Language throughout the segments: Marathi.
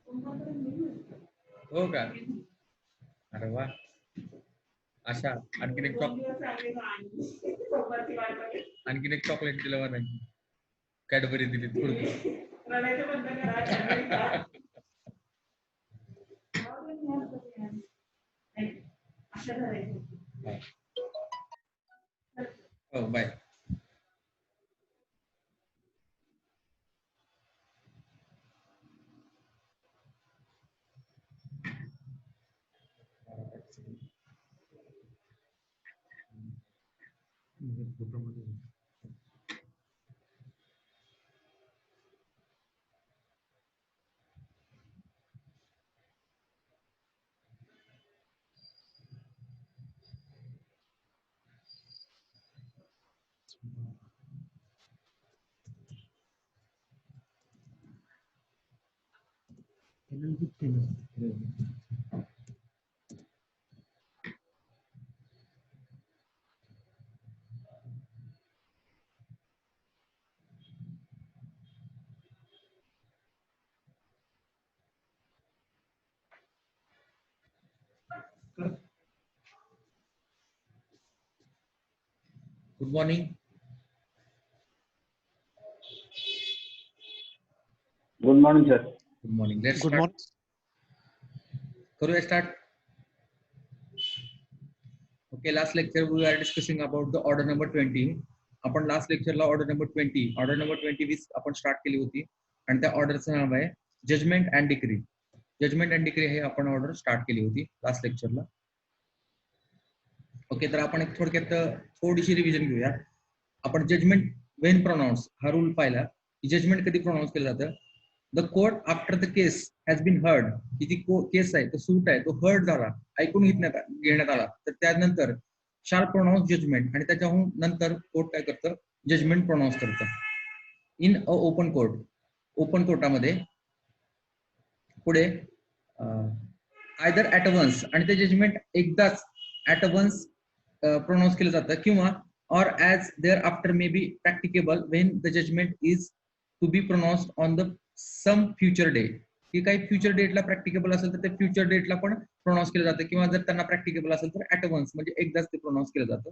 हो का? अरे वा. अशा आणखीन एक आणखीन एक चॉकलेट दिलं मला, कॅडबरी दिली थोडी. हो bye. Good morning. Good morning sir. Good morning. Let's good start. Morning. करूया start. Okay, last lecture we are discussing about the order number 20. आपण लास्ट लेक्चरला ऑर्डर नंबर 20 आपण स्टार्ट केली होती आणि त्या ऑर्डरचं नाव आहे judgment and decree. Judgment and decree हे आपण ऑर्डर स्टार्ट केली होती लास्ट लेक्चरला. ओके, तर आपण एक थोडक्यात थोडीशी रिव्हिजन घेऊया. आपण जजमेंट वेन प्रोनाउन्स हा रूल पाहिला की जजमेंट कधी प्रोनाउन्स केलं जातं. The court after the case has been heard, की जी केस आहे तो सूट आहे तो हर्ड झाला, ऐकून घेण्यात आला, तर त्यानंतर शाल प्रोनाउन्स जजमेंट, आणि त्याच्याहून नंतर कोर्ट काय करतं, जजमेंट प्रोनाउन्स करतं. In a open court, open कोर्टामध्ये पुढे आयदर ऍट वन्स, आणि ते जजमेंट एकदाच ऍट वन्स प्रोनाउन्स केलं जातं, किंवा or as thereafter may be practicable when the judgment is to be pronounced on the some future date. की काही फ्युचर डेटला प्रॅक्टिकेबल असेल तर ते फ्युचर डेटला पण प्रोनाउन्स केलं जातं, किंवा जर त्यांना प्रॅक्टिकेबल असेल तर ऍट वन्स म्हणजे एकदाच ते प्रोनाउन्स केलं जातं.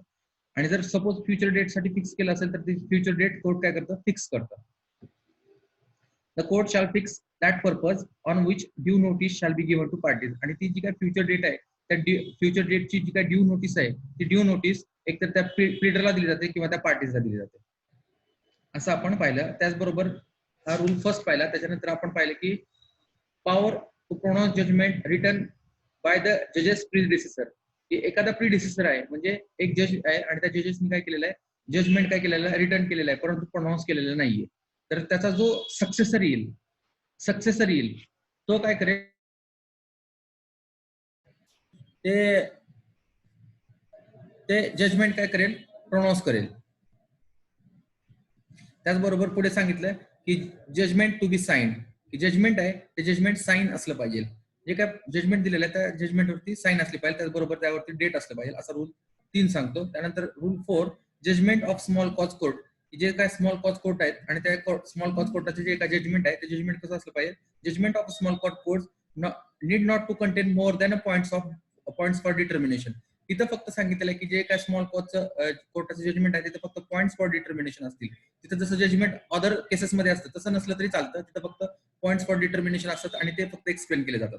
आणि जर सपोज फ्युचर डेट साठी फिक्स केलं असेल तर ते फ्युचर डेट कोर्ट काय करतं, फिक्स करतं. The court shall fix that purpose on which due notice shall be given to parties. आणि ती जी काय फ्युचर डेट आहे त्या फ्युचर डेटची जी काय ड्यू नोटीस आहे ती ड्यू नोटीस एकतर त्या प्लीडरला दिली जाते किंवा त्या पार्टीजला दिली जाते, असं आपण पाहिलं. त्याचबरोबर हा रूल फर्स्ट पाहिला. त्याच्यानंतर आपण पाहिलं की power to pronounce judgment written by the जजेस प्रीडिसेसर, की एखादा प्रीडिसेसर आहे म्हणजे एक जज आहे आणि त्या जजेसनी काय केलेलं आहे, जजमेंट काय केलेलं आहे, रिटर्न केलेलं आहे, परंतु प्रोनाउन्स केलेलं नाहीये. तर त्याचा जो सक्सेसर येईल तो काय करेल, ते जजमेंट काय करेल, प्रोनाउन्स करेल. त्याचबरोबर पुढे सांगितलं की जजमेंट टू बी साइन्ड, की जजमेंट आहे ते जजमेंट साइन असलं पाहिजे. जे काय जजमेंट दिलेलं आहे त्या जजमेंटवरती साइन असली पाहिजे, त्याचबरोबर त्यावरती डेट असलं पाहिजे, असा रूल 3 सांगतो. त्यानंतर rule 4 judgment of small cause court, जे काय स्मॉल कॉज कोर्ट आहेत आणि त्या स्मॉल कॉज कोर्टाचे जे काय जजमेंट आहे ते जजमेंट कसं असलं पाहिजे, judgment of small cause court need not to contain more than points for determination. तिथं फक्त सांगितलेलं आहे की जे काय स्मॉल कॉजचं कोर्टाचं जजमेंट आहे तिथं फक्त पॉइंट्स फॉर डिटर्मिनेशन असतील. तिथं जसं जजमेंट अदर केसेसमध्ये असतं तसं नसलं तरी चालतं, तिथं फक्त पॉइंट्स फॉर डिटर्मिनेशन असतात आणि ते फक्त एक्सप्लेन केले जातात.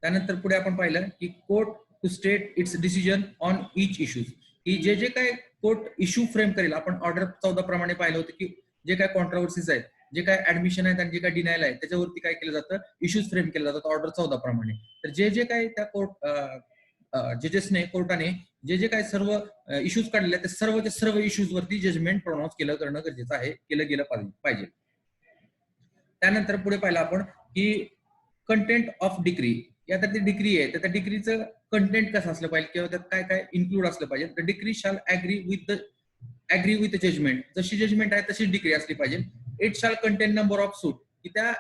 त्यानंतर पुढे आपण पाहिलं की court to state its decision on each issues, की जे काय कोर्ट इश्यू फ्रेम करेल. आपण ऑर्डर 14 प्रमाणे पाहिलं होतं की जे काय कॉन्ट्रोवर्सीज आहेत, जे काय ऍडमिशन आहेत आणि जे काय डिनायल आहे त्याच्यावरती काय केलं जातं, इश्यूज फ्रेम केले जातात ऑर्डर 14 प्रमाणे. तर जे काय त्या जजेसने कोर्टाने जे काय सर्व इश्यूज काढलेले आहेत ते सर्व इश्यूज वरती जजमेंट प्रोनाउन्स करणं गरजेचं आहे, केलं गेलं पाहिजे. त्यानंतर पुढे पाहिलं आपण की कंटेंट ऑफ डिक्री, यात ती डिक्री आहे तर त्या डिक्रीचं कंटेंट कसं असलं पाहिजे किंवा त्यात काय काय इन्क्लूड असलं पाहिजे. तर decree shall agree with judgement, जशी जजमेंट आहे तशीच डिक्री असली पाहिजे. It shall contain number of suit, की त्या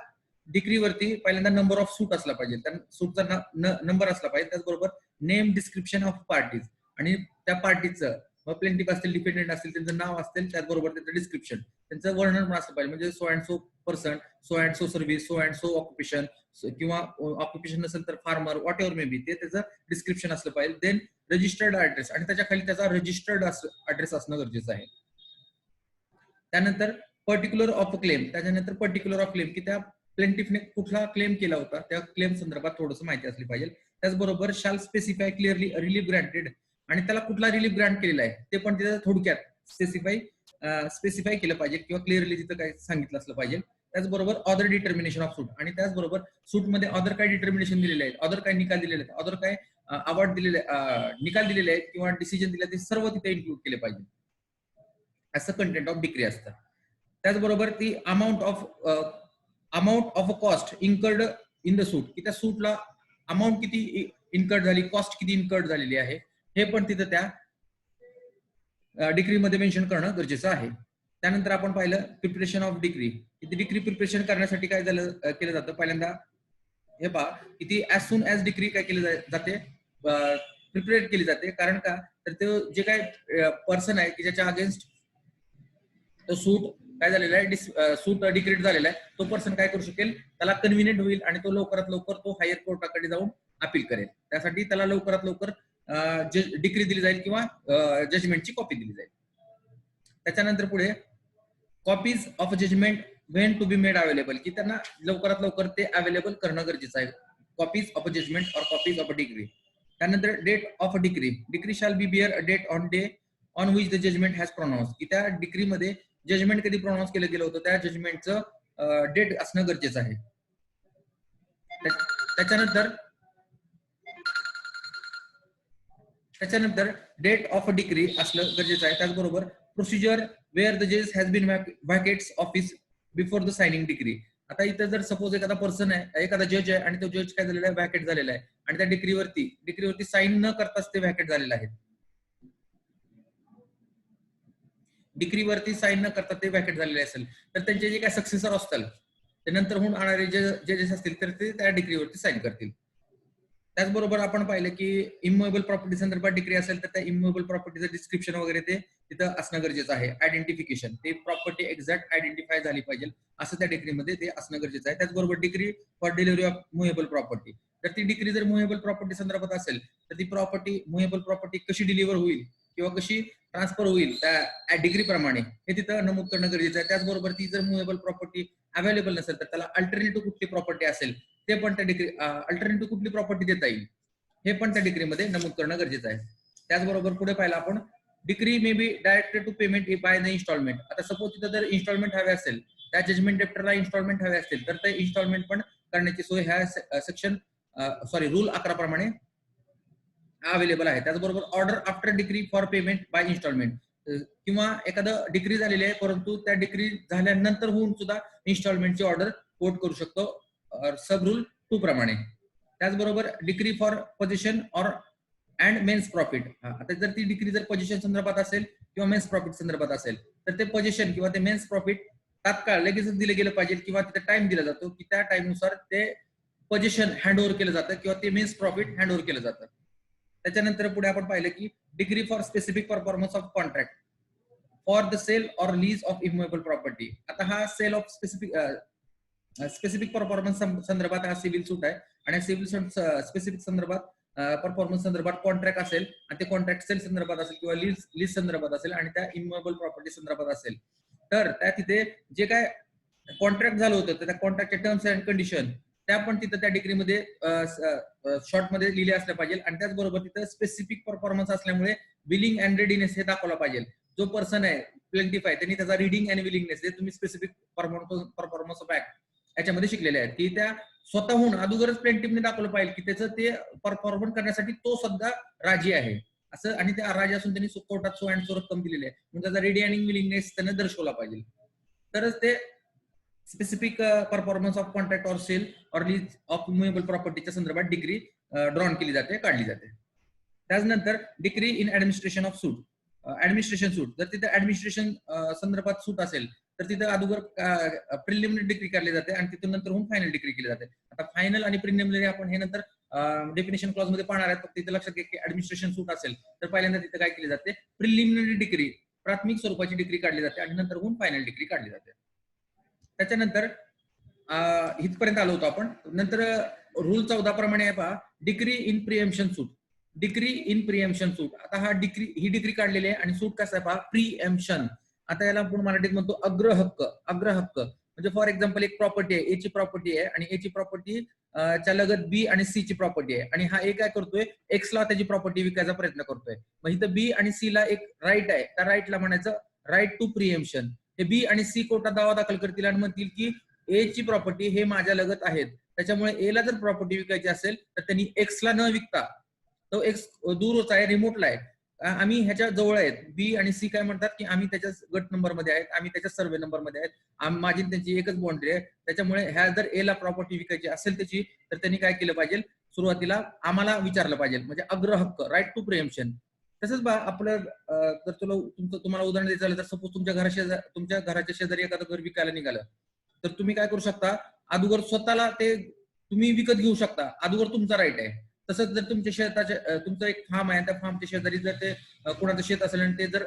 डिक्रीवरती पहिल्यांदा नंबर ऑफ सूट असला पाहिजे, त्या सूटचा नंबर असला पाहिजे. त्याचबरोबर नेम डिस्क्रिप्शन ऑफ पार्टीज, आणि त्या पार्टीचं प्लेंटिफ असतील डिपेंडेंट असतील त्यांचं नाव असतील, त्याचबरोबर त्यांचं डिस्क्रिप्शन त्यांचं वर्णन पण असलं पाहिजे. म्हणजे so and so person, so and so service, so and so occupation, किंवा ऑक्युपेशन नसेल तर farmer, what ever may be, ते त्याचं डिस्क्रिप्शन असलं पाहिजे. देन रजिस्टर्ड ऍड्रेस, आणि त्याच्या खाली त्याचा रजिस्टर्ड ऍड्रेस असणं गरजेचं आहे. त्यानंतर पर्टिक्युलर ऑफ क्लेम, त्याच्यानंतर पर्टिक्युलर ऑफ क्लेम, की त्या प्लेंटिफने कुठला क्लेम केला होता, त्या क्लेम संदर्भात थोडंसं माहिती असली पाहिजे. त्याचबरोबर शाल स्पेसिफाय क्लिअरली रिलीफ ग्रँटेड, आणि त्याला कुठला रिलीफ ग्रँट केलेला आहे ते पण तिथे थोडक्यात स्पेसिफाय केलं पाहिजे किंवा क्लिअरली तिथं काय सांगितलं असलं पाहिजे. त्याचबरोबर ऑदर डिटर्मिनेशन ऑफ सूट, आणि त्याचबरोबर सूटमध्ये ऑदर काय डिटर्मिनेशन दिलेले आहेत, ऑदर काय निकाल दिलेले आहेत, ऑदर काय अवॉर्ड दिलेले, निकाल दिलेले आहेत किंवा डिसिजन दिले, ते सर्व तिथे इन्क्लूड केले पाहिजे. असं कंटेंट ऑफ डिक्री असतं. त्याचबरोबर ती amount of a cost incurred in the suit, की त्या सूटला अमाऊंट किती इन्कर्ड झाली, कॉस्ट किती इन्कर्ड झालेली आहे, हे पण तिथं त्या डिक्रीमध्ये मेन्शन करणं गरजेचं आहे. त्यानंतर आपण पाहिलं preparation of decree. Decree preparation करण्यासाठी काय केलं जातं, पहिल्यांदा हे पहा की ती ऍज सून ऍज डिक्री काय केली जाते, प्रिपेअर केली जाते. कारण का, तर ते जे काय पर्सन आहे की ज्याच्या अगेन्स्ट तो सूट काय झालेला आहे, सूट डिक्रीट झालेला आहे, तो पर्सन काय करू शकेल, त्याला कन्व्हिनियंट होईल आणि तो लवकरात लवकर तो हायर कोर्टाकडे जाऊन अपील करेल. त्यासाठी त्याला लवकरात लवकर डिक्री दिली जाईल किंवा जजमेंटची कॉपी दिली जाईल. त्याच्यानंतर पुढे copies of judgment when to be made available, की त्यांना लवकरात लवकर ते अवेलेबल करणं गरजेचं आहे. Copies of a judgment or copies of a decree. त्यानंतर date of a decree, decree shall be bear a date on day on which the judgment has pronounce, की त्या डिग्रीमध्ये जजमेंट कधी प्रोनाउन्स केलं गेलं होतं त्या जजमेंटचं डेट असणं गरजेचं आहे. त्याच्यानंतर डेट ऑफ डिक्री असलं गरजेचं आहे. त्याचबरोबर प्रोसिजर वेअर द जज has been vacates office before the signing degree. आता इथं जर सपोज एखादा पर्सन आहे, एखादा जज आहे, आणि तो जज काय झालेला आहे, व्हॅकेट झालेला आहे, आणि त्या डिक्रीवरती साईन न करताच ते व्हॅकेट झालेलं आहे. डिक्रीवरती साईन न करता ते व्हॅकेट झालेले असेल तर त्यांचे जे काय सक्सेसर असतील, ते नंतर होऊन आणणारे जे जजेस असतील तर ते त्या डिक्रीवरती साईन करतील. त्याचबरोबर आपण पाहिलं की इमोवेबल प्रॉपर्टी संदर्भात डिक्री असेल तर त्या इमोवेबल प्रॉपर्टीचं डिस्क्रिप्शन वगैरे ते तिथं असणं गरजेचं आहे. आयडेंटिफिकेशन, ते प्रॉपर्टी एक्झॅक्ट आयडेंटिफाय झाली पाहिजे असं त्या डिक्रीमध्ये ते असणं गरजेचं आहे. त्याचबरोबर decree for delivery of movable property, तर ती डिक्री जर मुव्हेबल प्रॉपर्टी संदर्भात असेल तर ती मुव्हेबल प्रॉपर्टी कशी डिलिव्हर होईल किंवा कशी ट्रान्सफर होईल त्या डिग्री प्रमाणे हे तिथं नमूद करणं गरजेचं आहे. त्याचबरोबर ती जर मुव्हेबल प्रॉपर्टी अवेलेबल नसेल तर त्याला अल्टरनेटिव्ह कुठली प्रॉपर्टी असेल ते पण त्या डिग्री, अल्टरनेटिव्ह कुठली प्रॉपर्टी देता येईल हे पण त्या डिग्रीमध्ये नमूद करणं गरजेचं आहे. त्याचबरोबर पुढे पाहिलं आपण decree may be directed to payment by the installment. आता सपोज तिथं जर इन्स्टॉलमेंट हवे असेल, त्या जजमेंट डेप्टरला इन्स्टॉलमेंट हवे असतील तर ते इन्स्टॉलमेंट पण करण्याची सोय ह्या रूल 11 प्रमाणे अवेलेबल आहे. त्याचबरोबर order after decree for payment by installment, किंवा एखादं डिग्री झालेली आहे परंतु त्या डिग्री झाल्यानंतर होऊन सुद्धा इन्स्टॉलमेंटची ऑर्डर कोर्ट करू शकतो सब रूल 2 प्रमाणे. त्याचबरोबर डिग्री फॉर पोझिशन और अँड मेन्स प्रॉफिट. आता जर ती डिग्री जर पोझिशन संदर्भात असेल किंवा मेन्स प्रॉफिट संदर्भात असेल तर ते पोझिशन किंवा ते मेन्स प्रॉफिट तात्काळ लगेचच दिलं गेलं पाहिजे किंवा तिथे टाइम दिला जातो की त्या टाइमनुसार ते पोझिशन हँड ओव्हर केलं जातं किंवा ते मेन्स प्रॉफिट हँड ओव्हर केलं जातं. त्याच्यानंतर पुढे आपण पाहिलं की decree for specific performance of contract for the sale or lease of immovable property. आता हा सेल ऑफ स्पेसिफिक परफॉर्मन्स संदर्भात हा सिव्हिल सूट आहे, आणि सिव्हिल स्पेसिफिक संदर्भात परफॉर्मन्स संदर्भात कॉन्ट्रॅक्ट असेल आणि ते कॉन्ट्रॅक्ट सेल संदर्भात असेल किंवा लीज संदर्भात असेल आणि त्या इमोवेबल प्रॉपर्टी संदर्भात असेल तर त्या तिथे जे काय कॉन्ट्रॅक्ट झालं होतं त्या कॉन्ट्रॅक्टचे टर्म्स अँड कंडिशन त्या पण तिथं त्या डिग्रीमध्ये शॉर्ट मध्ये लिहिले असल्या पाहिजे. आणि त्याचबरोबर तिथं स्पेसिफिक परफॉर्मन्स असल्यामुळे विलिंग अँड रेडीनेस हे दाखवला पाहिजे. जो पर्सन आहे प्लेंटिफ आहे त्यांनी त्याचा रिडिंग अँड विलिंगनेस हे तुम्ही स्पेसिफिक परफॉर्मन्स ऑफ ऍक्ट याच्यामध्ये शिकलेले आहेत की त्या स्वतःहून अगोदरच प्लेंटिफने दाखवलं पाहिजे की त्याचं ते परफॉर्मन्स करण्यासाठी तो सुद्धा राजी आहे असं, आणि त्या राजी असून त्यांनी कोर्टात सो अँड सो रक्कम दिलेली आहे म्हणून त्याचा रिडी अँड विलिंगनेस त्यांना दर्शवला पाहिजे. तरच ते specific performance of contract or sale or lease of movable प्रॉपर्टीच्या संदर्भात डिग्री ड्रॉन केली जाते, काढली जाते. त्यानंतर degree in administration of suit, administration suit, जर तिथे ऍडमिनिस्ट्रेशन संदर्भात सूट असेल तर तिथे अगोदर प्रिलिमिनरी डिग्री काढली जाते आणि तिथून नंतर होऊन फायनल डिग्री केली जाते. आता फायनल आणि प्रिलिमिनरी आपण हे नंतर डेफिनेशन क्लॉज मध्ये पाहणार आहेत. तिथे लक्षात घ्या की ऍडमिनिस्ट्रेशन सूट असेल तर पहिल्यांदा तिथे काय केली जाते, प्रिलिमिनरी डिग्री प्राथमिक स्वरूपाची डिग्री काढली जाते आणि नंतर होऊन फायनल डिग्री काढली जाते. त्याच्यानंतर इथपर्यंत आलो होतो आपण. नंतर रूल 14 प्रमाणे आहे पहा, decree in preemption suit. Decree in preemption suit. आता ही डिक्री काढलेली आहे आणि सूट कसं आहे पहा, प्रिएम्पशन. आता याला आपण मराठीत म्हणतो अग्रहक्क. अग्रहक्क म्हणजे फॉर एक्झाम्पल एक प्रॉपर्टी आहे, ए ची प्रॉपर्टी आहे आणि ए ची प्रॉपर्टी च्या लगत बी आणि सी ची प्रॉपर्टी आहे आणि हा ए काय करतोय, एक्स ला त्याची प्रॉपर्टी विकायचा प्रयत्न करतोय. मग इथं बी आणि सी ला एक राईट आहे, त्या राईटला म्हणायचं राईट टू प्रिएम्पशन. हे बी आणि सी कोर्टात दावा दाखल करतील आणि म्हणतील की ए ची प्रॉपर्टी हे माझ्या लगत आहेत, त्याच्यामुळे ए ला जर प्रॉपर्टी विकायची असेल तर त्यांनी एक्स ला न विकता, तो एक्स दूरच आहे, रिमोटला आहे, आम्ही ह्याच्या जवळ आहेत, बी आणि सी काय म्हणतात की आम्ही त्याच्या गट नंबर मध्ये आहेत, आम्ही त्याच्या सर्वे नंबर मध्ये आहेत, माझी त्यांची एकच बाउंड्री आहे, त्याच्यामुळे ह्या जर ए ला प्रॉपर्टी विकायची असेल त्याची, तर त्यांनी काय केलं पाहिजे, सुरुवातीला आम्हाला विचारलं पाहिजे, म्हणजे अग्रहक्क, राईट टू प्रिएम्पशन. तसंच बा आपलं जर तुम्हाला उदाहरण द्यायचं झालं तर सपोज तुमच्या घराच्या शेजारी एखादं घर विकायला निघालं, तर तुम्ही काय करू शकता, अगोदर स्वतःला ते तुम्ही विकत घेऊ शकता, अगोदर तुमचा राईट आहे. तसंच जर तुमच्या शेताच्या तुमचं एक फार्म आहे, त्या फार्मच्या शेजारी जर ते कोणाचं शेत असेल आणि ते जर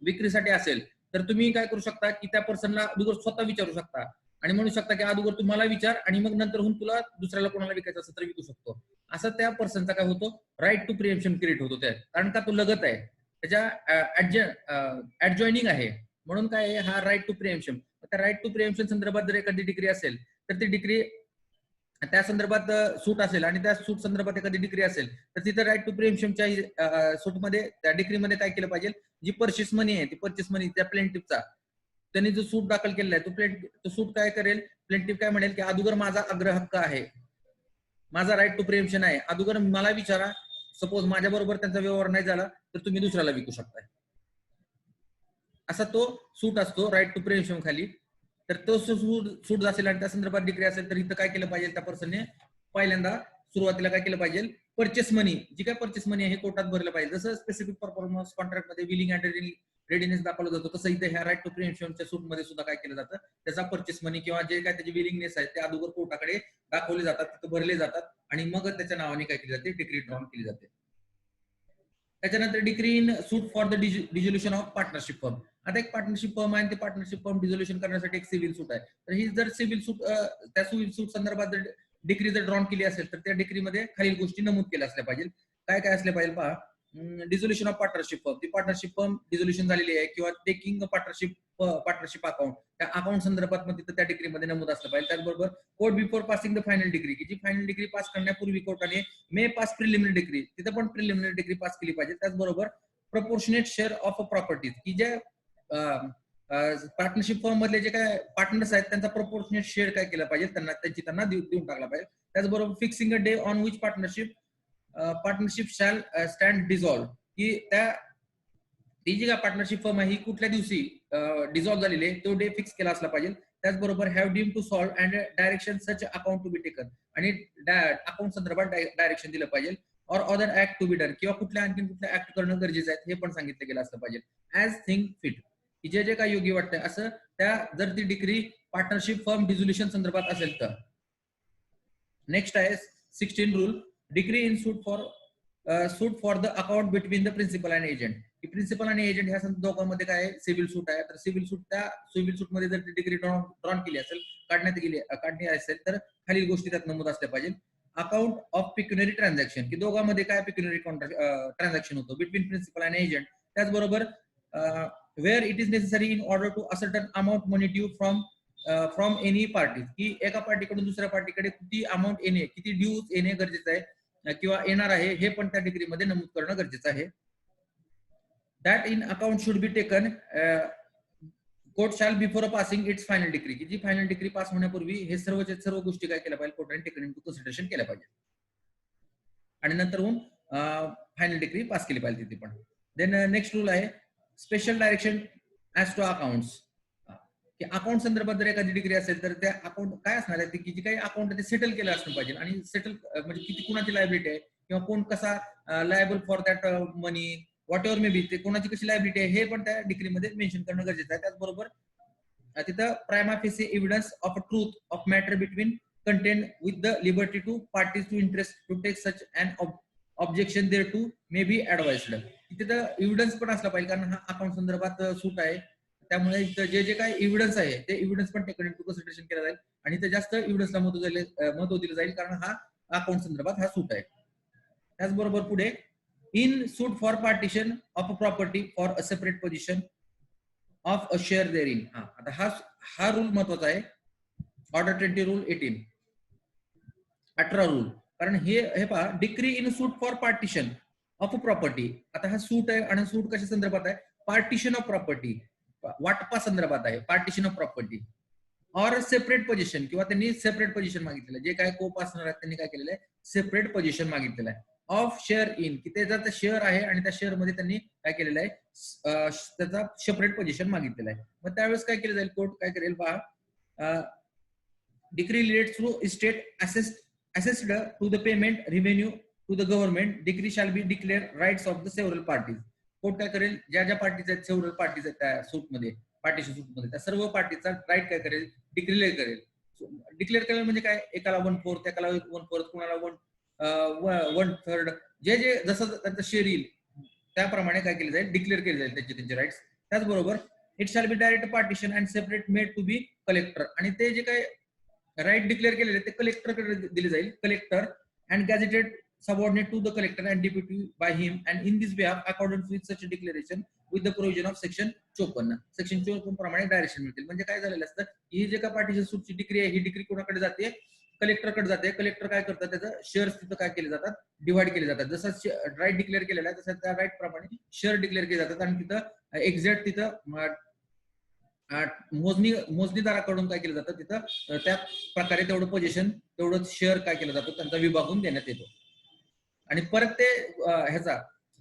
विक्रीसाठी असेल, तर तुम्ही काय करू शकता की त्या पर्सनला अगोदर स्वतः विचारू शकता आणि म्हणू शकता की अगोदर तुम्हाला विचार आणि मग नंतर होऊन तुला दुसऱ्याला कोणाला विकायचं असेल तर विकू शकतो. असं त्या पर्सनचा काय होतो, राईट टू प्रिएम्पशन क्रिएट होतो त्यात, कारण का तो लगत आहे, त्याच्या ऍडजॉइनिंग आहे, म्हणून काय आहे हा राईट टू प्रिएम्पशन. त्या राईट टू प्रिएम्पशन संदर्भात जर एखादी डिग्री असेल तर ती डिग्री त्या संदर्भात सूट असेल आणि त्या सूट संदर्भात एखादी डिग्री असेल तर तिथे राईट टू प्रिएम्पशनच्या सूटमध्ये त्या डिग्रीमध्ये काय केलं पाहिजे, जी पर्चेस मनी आहे ती पर्चेस मनी त्या प्लेंटिफचा त्यांनी जो सूट दाखल केलेला आहे तो सूट काय करेल, प्लेंटिफ काय म्हणेल की अगोदर माझा अग्रहक्क आहे, माझा राईट टू प्रिएम्पशन आहे, अगोदर मला विचारा, सपोज माझ्या बरोबर त्यांचा व्यवहार नाही झाला तर तुम्ही दुसऱ्याला विकू शकताय, असा तो सूट असतो राईट टू प्रिएम्पशन खाली. तर तो सूट असेल आणि त्या संदर्भात डिग्री असेल तर इथं काय केलं पाहिजे, त्या पर्सनने पहिल्यांदा सुरुवातीला काय केलं पाहिजे, परचेस मनी, जी काय परचेस मनी आहे हे कोर्टात भरलं पाहिजे. जसं स्पेसिफिक परफॉर्मन्स कॉन्ट्रॅक्ट मध्ये विलिंग अँड रेडीनेस दाखवला जातो, तसं इथे ह्या राईट टू प्रिएम्पशनच्या सूट मध्ये सुद्धा काय केलं जातं, त्याचा परचेस मनी किंवा जे काय त्याची विलिंगनेस आहे ते अगोदर कोर्टाकडे दाखवले जातात, तिथं भरले जातात आणि मग त्याच्या नावाने काय केली जाते, डिग्री ड्रॉन केली जाते. त्याच्यानंतर degree in suit for the dissolution of partnership firm. आता एक पार्टनरशिप फर्म आहे, ते पार्टनरशिप फर्म डिझोल्युशन करण्यासाठी एक सिव्हिल सूट आहे, तर ही जर सिव्हिल सूट त्या सिव्हिल सूट संदर्भात जर डिग्री जर ड्रॉन केली असेल तर त्या डिग्रीमध्ये खालील गोष्टी नमूद केल्या असल्या पाहिजे. काय काय असल्या पाहिजे पहा, डिझोल्युशन ऑफ पार्टनरशिप फर्म, ती पार्टनरशिप फर्म डिझोल्युशन झालेली आहे किंवा टेकिंग पार्टनरशिप अकाउंट, त्या अकाउंट संदर्भात मग तिथं त्या डिग्रीमध्ये नमूद असलं पाहिजे. त्याचबरोबर court before passing the final degree, की जी फायनल डिग्री पास करण्यापूर्वी कोर्टाने मे पास प्रिलिमिनरी डिग्री, तिथं पण प्रिलिमिनरी डिग्री पास केली पाहिजे. त्याचबरोबर proportionate share of a properties, की जे पार्टनरशिप फर्म मधले जे काय पार्टनर्स आहेत त्यांचा प्रपोर्शनेट शेअर काय केलं पाहिजे, त्यांना देऊन टाकला पाहिजे. त्याचबरोबर fixing a day on which partnership shall stand dissolve, की ती जी काय पार्टनरशिप फर्म आहे ही कुठल्या दिवशी डिझॉल्व झालेली आहे तो डे फिक्स केला असला पाहिजे. त्याचबरोबर have deem to solve and direction such account to be taken, आणि अकाउंट संदर्भात डायरेक्शन दिलं पाहिजे. Or other act to be done, किंवा आणखी कुठल्या ऍक्ट करणं गरजेचं आहे हे पण सांगितलं गेलं असलं पाहिजे. ऍज थिंक फिट, की जे जे काय योग्य वाटतंय असं त्या जर ती डिग्री पार्टनरशिप फर्म डिझोल्युशन संदर्भात असेल तर. नेक्स्ट आहे 16 rule, decree in suit for the account between the principal and agent. Principal आणि एजंट ह्या दोघांमध्ये काय सिव्हिल सूट आहे, तर सिव्हिल सूट मध्ये जर ती डिग्री ड्रॉन केली असेल, काढली असेल तर खालील गोष्टी त्यात नमूद असल्या पाहिजे. अकाउंट ऑफ पिक्युनरी ट्रान्झॅक्शन, की दोघांमध्ये काय पिक्युनरी ट्रान्झॅक्शन होतो बिटवीन प्रिन्सिपल आणि एजंट. त्याचबरोबर where it is necessary in order to ascertain amount money due from any party, की एका पार्टीकडून दुसऱ्या पार्टीकडे किती अमाऊंट येणे, किती ड्यूज येणे गरजेचं आहे किंवा येणार आहे हे पण त्या डिग्रीमध्ये नमूद करणं गरजेचं आहे. That in account should be taken court shall before passing it's final degree, की जी फायनल डिग्री पास होण्यापूर्वी हे सर्व गोष्टी काय केल्या पाहिजे, कोर्टाने टेकन इनटू कन्सिडरेशन केल्या पाहिजे आणि नंतर होऊन फायनल डिग्री पास केली पाहिजे तिथे पण. देन नेक्स्ट रूल आहे special direction as to accounts, की अकाउंट संदर्भात जर एखादी डिग्री असेल तर त्या अकाउंट काय असणार आहे, की जे काही अकाउंट ते सेटल केलं असलं पाहिजे, आणि सेटल म्हणजे किती कुणाची लायबिलिटी आहे किंवा कोण कसा liable for that money what ever may be, ते कोणाची कशी लायबिलिटी आहे हे पण त्या डिग्रीमध्ये मेन्शन करणं गरजेचं आहे. त्याचबरोबर तिथं prima facie evidence of a truth of matter between content with the liberty to parties to interest to take such and objection there to may be advised, तिथं एव्हिडन्स पण असला पाहिजे, कारण हा अकाउंट संदर्भात सूट आहे त्यामुळे इथं जे जे काही एव्हिडन्स आहे ते एव्हिडन्स पण टेकन इनटू कन्सिडरेशन केला जाईल आणि ते जास्त एव्हिडन्सला महत्व दिलं जाईल, कारण हा अकाउंट संदर्भात हा सूट आहे. त्याचबरोबर पुढे in suit for partition of a property for a separate position of a share therein. आता हा रूल महत्वाचा आहे. Order 20 rule 18 rule. कारण हे पहा, decree in suit for partition of a property. आता हा सूट आहे आणि सूट कशा संदर्भात आहे? पार्टिशन ऑफ प्रॉपर्टी, वाटपा संदर्भात आहे. Partition of property or separate position, किंवा त्यांनी सेपरेट पोझिशन मागितलेलं आहे. जे काय कोप असणार आहेत त्यांनी काय केलेलं आहे? सेपरेट पोझिशन मागितलेलं आहे. ऑफ शेअर इन, की त्याचा शेअर आहे आणि त्या शेअर मध्ये त्यांनी काय केलेलं आहे? त्याचा सेपरेट पोझिशन मागितलेलं आहे. मग त्यावेळेस काय केलं जाईल? कोर्ट काय करेल पहा, decree relates to estate assessed to the payment revenue to the government, decree shall be declared rights of the several parties. Court काय करेल? ज्या ज्या पार्टीज आहेत, सेव्हरल पार्टीज आहेत त्या सूटमध्ये, पार्टिशन सूटमध्ये, त्या सर्व पार्टीचा राईट काय करेल? डिक्लेअर करेल. डिक्लेअर करेल म्हणजे काय? एकाला 1/4, एकाला 1/4, कुणाला 1/3, जे जे जसं त्यांचं शेअर येईल त्याप्रमाणे काय केलं जाईल? डिक्लेअर केले जाईल त्यांचे राईट्स. त्याचबरोबर it shall be direct partition and separate made to be collector. आणि ते जे काय राईट डिक्लेअर केलेले ते कलेक्टरकडे दिले जाईल. Collector and gazetted subordinate to the collector and deputy by him and in this behalf according with such declaration with the provision of section 54. Section 54 प्रमाणे डायरेक्शन मिळतील. म्हणजे काय झालेलं असतं? ही जे काय पार्टिशन सूटची डिक्री आहे, ही डिक्री कोणाकडे जाते? कलेक्टरकडे जाते. कलेक्टर काय करतात? त्याचं शेअर्स तिथं काय केले जातात? डिवाइड केले जातात. जसं राईट डिक्लेअर केलेला आहे तसं त्या राईट प्रमाणे शेअर डिक्लेअर केले जातात आणि तिथं एक्झॅक्ट तिथं मोजणीदाराकडून काय केलं जातं? तिथं त्या प्रकारे तेवढं पोझिशन, तेवढं शेअर काय केलं जातं? त्यांचा विभागून देण्यात येतो. आणि परत ते ह्याचा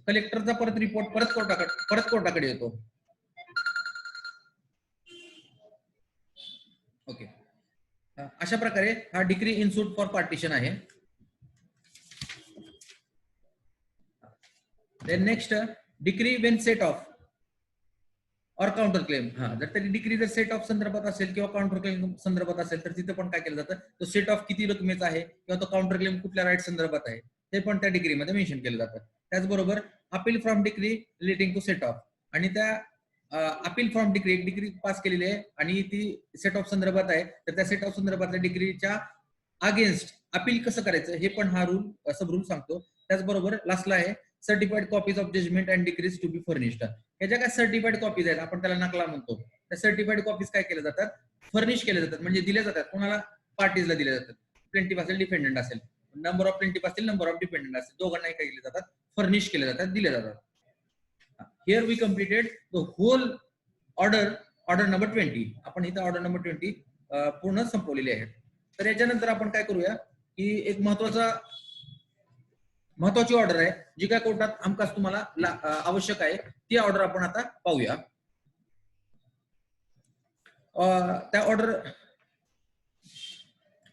कलेक्टरचा परत रिपोर्ट परत कोर्टाकडे येतो. ओके, अशा प्रकारे हा decree in suit for partition आहे. Then next, decree when set off or counter claim. जर तरी डिक्री जर सेट ऑफ संदर्भात असेल किंवा काउंटर क्लेम संदर्भात असेल तर तिथे पण काय केलं जातं? तो सेट ऑफ किती रकमेचा आहे किंवा तो काउंटर क्लेम कुठल्या राईट संदर्भात आहे ते पण त्या डिग्रीमध्ये मेन्शन केलं जातं. त्याचबरोबर appeal from decree relating to set off, आणि त्या अपील फ्रॉम डिग्री पास केलेली आहे आणि ती सेट ऑफ संदर्भात आहे, तर त्या सेट ऑफ संदर्भातल्या डिग्रीच्या अगेन्स्ट अपील कसं करायचं हे पण हा रूल सब रूल सांगतो. त्याचबरोबर लास्टला आहे certified copies of judgment and decrees to be furnished. ह्या ज्या काय सर्टिफाईड कॉपीज आहेत, आपण त्याला नकला म्हणतो, त्या सर्टिफाईड कॉपीज काय केल्या जातात? फर्निश केल्या जातात. म्हणजे दिल्या जातात. कोणाला? पार्टीजला दिल्या जातात. प्लेंटिफ असेल, डिफेंडंट असेल, नंबर ऑफ प्लेंटिफ असतील, नंबर ऑफ डिपेंडंट असेल, दोघांनाही काय केले जातात? फर्निश केले जातात, दिले जातात. Here we completed the whole order number 20. आपण इथं ऑर्डर नंबर 20 पूर्ण संपवलेली आहे. तर याच्यानंतर आपण काय करूया की एक महत्वाची ऑर्डर आहे जी काय कोर्टात हमखास तुम्हाला आवश्यक आहे, ती ऑर्डर आपण आता पाहूया. त्या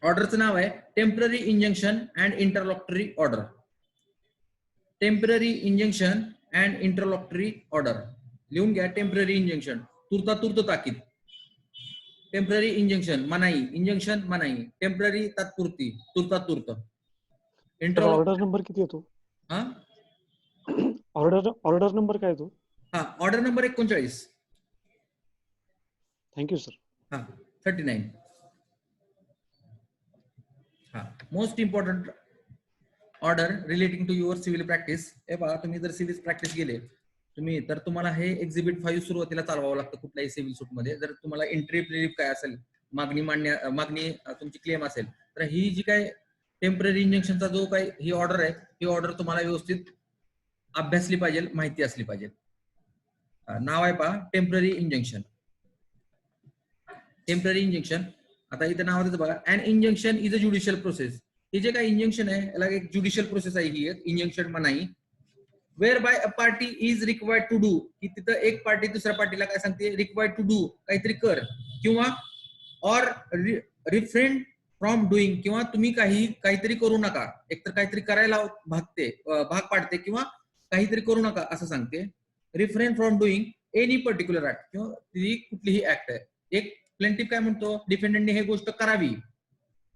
ऑर्डरचं नाव आहे temporary injunction and interlocutory order. Temporary injunction and interlocutory order लिहून घ्या. टेम्पररी इंजंक्शन, तुर्त ताकीद. टेम्पररी इंजंक्शन मनाई, इंजंक्शन मनाई. टेम्पररी तात्पुरती, तुर्त. ऑर्डर नंबर किती येतो? ऑर्डर नंबर काय येतो? Order number 39. Thank you sir. 39. Most important order relating to your civil practice. हे पहा, तुम्ही जर सिव्हिल प्रॅक्टिस गेले तर तुम्हाला हे एक्झिबिट 5 सुरुवातीला चालवावं लागतं कुठल्याही सिव्हिल सूट मध्ये. जर तुम्हाला एंट्री रिलीफ काय असेल, मागणी तुमची क्लेम असेल, तर ही जी काय टेम्पररी इंजंक्शनचा जो काही ही ऑर्डर आहे, ही ऑर्डर तुम्हाला व्यवस्थित अभ्यासली पाहिजे, माहिती असली पाहिजे. नाव आहे पहा टेम्पररी इंजंक्शन. टेम्पररी इंजंक्शन, आता इथं नावातच बघा, an injunction is a judicial process. हे जे काही इंजंक्शन आहे याला एक ज्युडिशियल प्रोसेस आहे ही एक इंजंक्शन मनाई. Whereby a party is required to do, की तिथं एक पार्टी दुसऱ्या पार्टीला काय सांगते? रिक्वायर्ड टू डू, काहीतरी कर, किंवा ऑर रिफ्रेन फ्रॉम डुईंग, किंवा तुम्ही काहीतरी करू नका. एकतर काहीतरी करायला भाग पाडते किंवा काहीतरी करू नका असं सांगते. Refrain from doing any particular act, किंवा ती कुठलीही ऍक्ट आहे. एक प्लेंटिफ काय म्हणतो? डिफेंडंटने हे गोष्ट करावी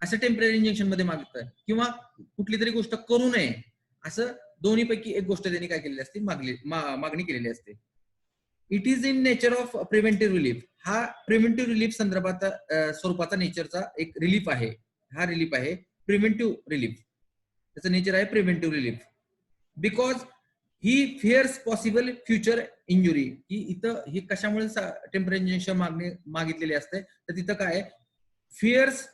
असं टेम्पररी इंजंक्शन मध्ये मागितलं, किंवा कुठली तरी गोष्ट करू नये असं दोन्हीपैकी एक गोष्ट त्यांनी काय केलेली असते? मागणी केलेली असते. It is in nature of preventive relief. हा प्रिव्हेंटिव्ह रिलीफ संदर्भात स्वरूपाचा नेचरचा एक रिलीफ आहे. हा रिलीफ आहे प्रिव्हेंटिव्ह रिलीफ. त्याचं नेचर आहे preventive relief. Because he fears possible future injury. की इथं ही कशामुळे टेम्पररी इंजेक्शन मागितलेली असते तर तिथं काय फिअर्स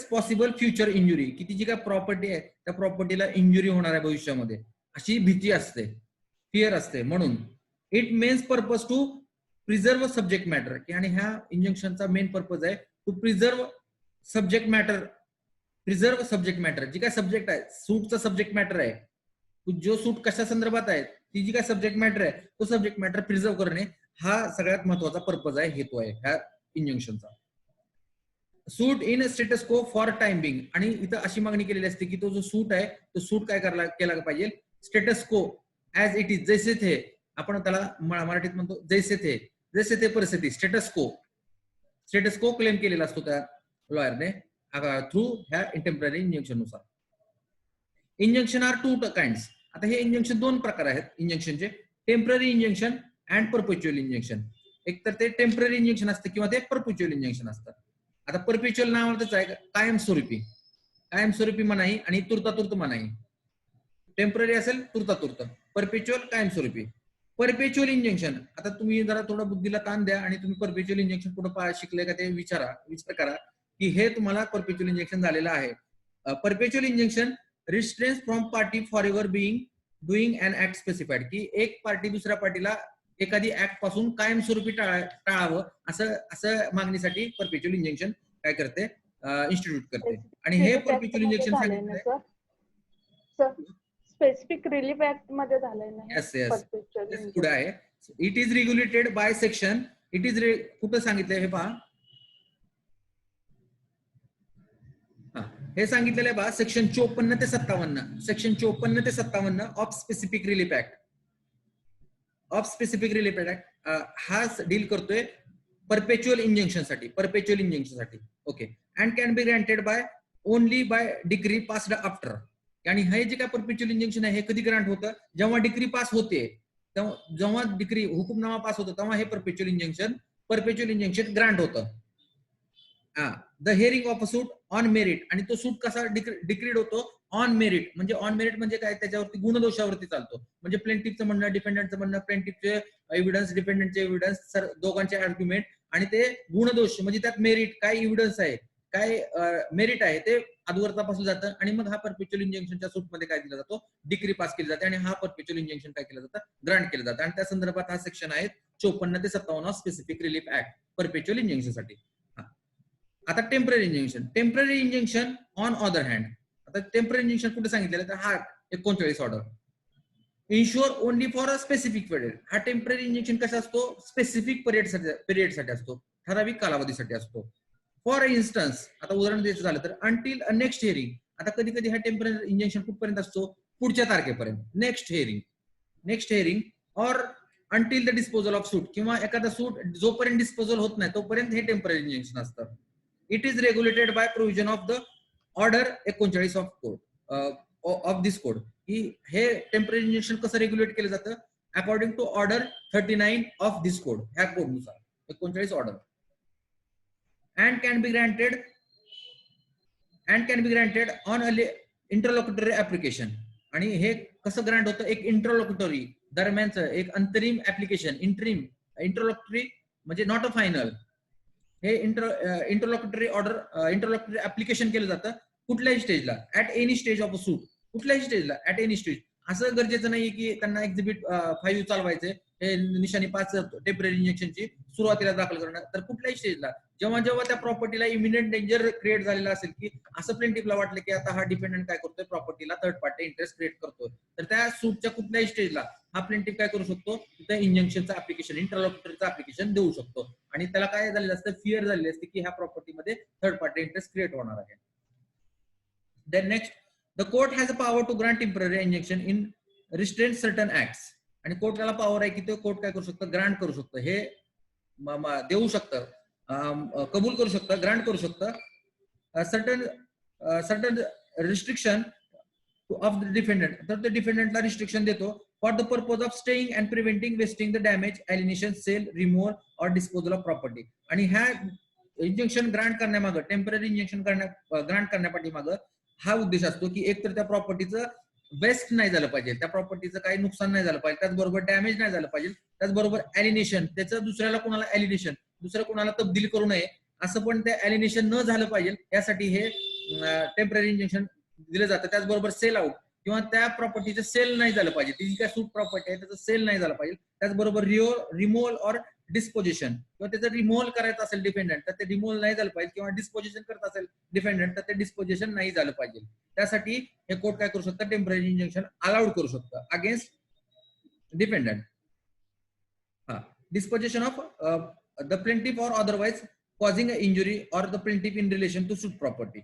पॉसिबल फ्युचर इंजुरी, की ती जी काय प्रॉपर्टी आहे त्या प्रॉपर्टीला इंजुरी होणार आहे भविष्यामध्ये अशी भीती असते, फिअर असते. म्हणून it means purpose to preserve subject matter. की आणि ह्या इंजेक्शनचा मेन पर्पज आहे to preserve subject matter. Preserve subject matter, जी काय सब्जेक्ट आहे सूटचा सब्जेक्ट मॅटर आहे, जो सूट कशा संदर्भात आहे ती जी काय सब्जेक्ट मॅटर आहे तो सब्जेक्ट मॅटर प्रिझर्व करणे हा सगळ्यात महत्वाचा पर्पज आहे, हेतू आहे ह्या इंजेक्शनचा. सूट इन स्टेटस को फॉर टाइम बिंग. आणि इथं अशी मागणी केलेली असते की तो जो सूट आहे तो सूट काय केला पाहिजे स्टेटस को ऍज इट इज, जैसे थे. आपण त्याला मराठीत म्हणतो जैसे थे परिस्थिती. स्टेटस को क्लेम केलेला असतो त्या लॉयरने थ्रू ह्या टेम्पररी इंजेक्शन नुसार. Injection are two kinds. आता हे इंजेक्शन दोन प्रकार आहेत इंजेक्शनचे, temporary injection and perpetual injection. एक तर ते टेम्पररी इंजेक्शन असतं किंवा ते परपेच्युअल इंजेक्शन असतं. आता परपेच्युअल नावातच आहे कायमस्वरूपी मनाई आणि तुर्तातुर्त मनाई. टेम्पररी असेल तुर्तातुर्त, परपेच्युअल कायमस्वरूपी. परपेच्युअल इंजेक्शन, आता तुम्ही जरा थोडा बुद्धीला ताण द्या आणि तुम्ही परपेच्युअल इंजेक्शन कुठं शिकले का ते विचार करा की हे तुम्हाला परपेच्युअल इंजेक्शन झालेलं आहे. Perpetual injection restrains from party for ever doing an act specified. की एक पार्टी दुसऱ्या पार्टीला एखादी ऍक्ट पासून कायमस्वरूपी टाळावं असं मागणीसाठी परपेच्युअल इंजेक्शन काय करते इन्स्टिट्यूट करते. आणि हे परपेच्युअल इंजेक्शन सांगितलं स्पेसिफिक रिलीफ ऍक्ट मध्ये झालंय ना. येस पुढे आहे. It is regulated by section. कुठं सांगितलंय हे पहा. हे सांगितलेलं आहे बा सेक्शन 54 ते 57. सेक्शन 54 ते 57 ऑफ स्पेसिफिक रिलीफ ऍक्ट. हा डील करतोय परपेच्युअल इंजेक्शन साठी. Okay. And can be granted by only by decree passed after. आणि हे जे काय परपेच्युअल इंजेक्शन आहे हे कधी ग्रांट होतं जेव्हा डिग्री पास होते, जेव्हा डिग्री हुकुमनामा पास होतो तेव्हा हे परपेच्युअल इंजेक्शन ग्रांट होतं. The hearing of a suit on merit. आणि तो सूट कसा डिक्रीड होतो ऑन मेरिट. म्हणजे काय त्याच्यावरती गुणदोषावरती चालतो. म्हणजे प्लेंटिफचं म्हणणं, डिफेंडंटचं म्हणणं, प्लेंटिफचे एव्हिडन्स, डिफेंडंटचे एव्हिडन्स, दोघांचे आर्ग्युमेंट आणि ते गुणदोष म्हणजे त्यात मेरिट काय एव्हिडन्स आहे काय मेरिट आहे ते अगोदर तपासलं जातं. आणि मग हा परपेच्युअल इंजेक्शनच्या सूटमध्ये काय दिला जातो डिग्री पास केली जाते आणि हा परपेच्युअल इंजेक्शन काय केलं जातं ग्रांट केलं जातं. आणि त्या संदर्भात हा सेक्शन आहे 54 ते 57 specific relief act perpetual injection साठी. आता temporary injection on other hand. आता टेम्पररी इंजेक्शन कुठे सांगितलेलं तर हा 39 order. Ensure only for a specific period. हा टेम्पररी इंजेक्शन कसा असतो स्पेसिफिक पिरियडसाठी असतो, ठराविक कालावधीसाठी असतो. फॉर इन्स्टन्स, आता उदाहरण द्यायचं झालं तर अंटिल नेक्स्ट हिअरिंग. आता कधी कधी हा टेम्पररी इंजेक्शन कुठपर्यंत असतो पुढच्या तारखेपर्यंत, next hearing or until the disposal of suit. किंवा एखादा सूट जोपर्यंत डिस्पोजल होत नाही तोपर्यंत हे टेम्पररी इंजेक्शन असतं. It is regulated by provision of the order 39 of this code. की हे टेम्पररी इंजेक्शन कसं रेग्युलेट केलं जातं according to order 39 of this code. ह्या कोडनुसार 39 order. And can be granted on interlocutory application. आणि हे कसं ग्रँट होतं एक इंटरलोक्युटरी दरम्यानचं एक अंतरिम ऍप्लिकेशन. इंटरलोक्युटरी म्हणजे नॉट अ फायनल. हे इंटरलोक्युटरी ऍप्लिकेशन केलं जातं कुठल्याही स्टेजला at any stage of a सूट. कुठल्याही स्टेजला ऍट एनी स्टेज. असं गरजेचं नाही की त्यांना एक्झिबिट 5 चालवायचे हे निशाणी 5 टेम्पररी इंजेक्शनची सुरुवातीला दाखल करणं. तर कुठल्याही स्टेजला जेव्हा त्या प्रॉपर्टीला इमिनेंट डेंजर क्रिएट झालेला असेल की असं प्लेंटिफला वाटलं की आता हा डिपेंडंट काय करतोय प्रॉपर्टीला थर्ड पार्टी इंटरेस्ट क्रिएट करतोय तर त्या सूटच्या कुठल्याही स्टेजला हा प्लेंटिफ काय करू शकतो तिथे इंजेक्शनचं ऍप्लिकेशन इंटरलोक्युटरीचं ऍप्लिकेशन देऊ शकतो. आणि त्याला काय झालेलं असतं फिअर झालेली असते की ह्या प्रॉपर्टीमध्ये थर्ड पार्टी इंटरेस्ट क्रिएट होणार आहे. Then next the court has a power to grant temporary injection in restraint certain acts. आणि कोर्टाला पॉवर आहे की तो कोर्ट काय करू शकतं ग्रांट करू शकतं, हे देऊ शकतं, कबूल करू शकतं, ग्रांट करू शकतं certain restriction of the defendant, तर ते डिफेंडंटला रिस्ट्रिक्शन देतो for the purpose of staying and preventing wasting the damage, alienation, sale, removal or disposal of property. आणि ह्या इंजेक्शन ग्रांट करण्यामागं, टेम्पररी इंजेक्शन ग्रांट करण्यापाठीमागं हा उद्देश असतो की एकतर त्या प्रॉपर्टीचं वेस्ट नाही झालं पाहिजे, त्या प्रॉपर्टीचं काही नुकसान नाही झालं पाहिजे, त्याचबरोबर डॅमेज नाही झालं पाहिजे, त्याचबरोबर एलिनेशन, त्याचं दुसऱ्याला कोणाला एलिनेशन, दुसऱ्या कोणाला तब्दील करू नये असं पण ते एलिनेशन न झालं पाहिजे यासाठी हे टेम्पररी इंजेक्शन दिलं जातं. त्याचबरोबर सेल आउट किंवा त्या प्रॉपर्टीचं सेल नाही झालं पाहिजे, ती जी काय सूट प्रॉपर्टी आहे त्याचं सेल नाही झालं पाहिजे. त्याचबरोबर रिमूव्हल और डिस्पोजिशन, किंवा त्याचं रिमूव्हल करायचं असेल डिफेंडंट तर ते रिमूव्हल नाही झालं पाहिजे, किंवा डिस्पोजिशन करत असेल डिफेंडंट तर ते डिस्पोजिशन नाही झालं पाहिजे. त्यासाठी हे कोर्ट काय करू शकतं, टेम्पररी इंजेक्शन अलाउड करू शकतं against डिफेंडंट. Disposition of the plaintiff or otherwise causing an injury or the plaintiff in relation to suit property.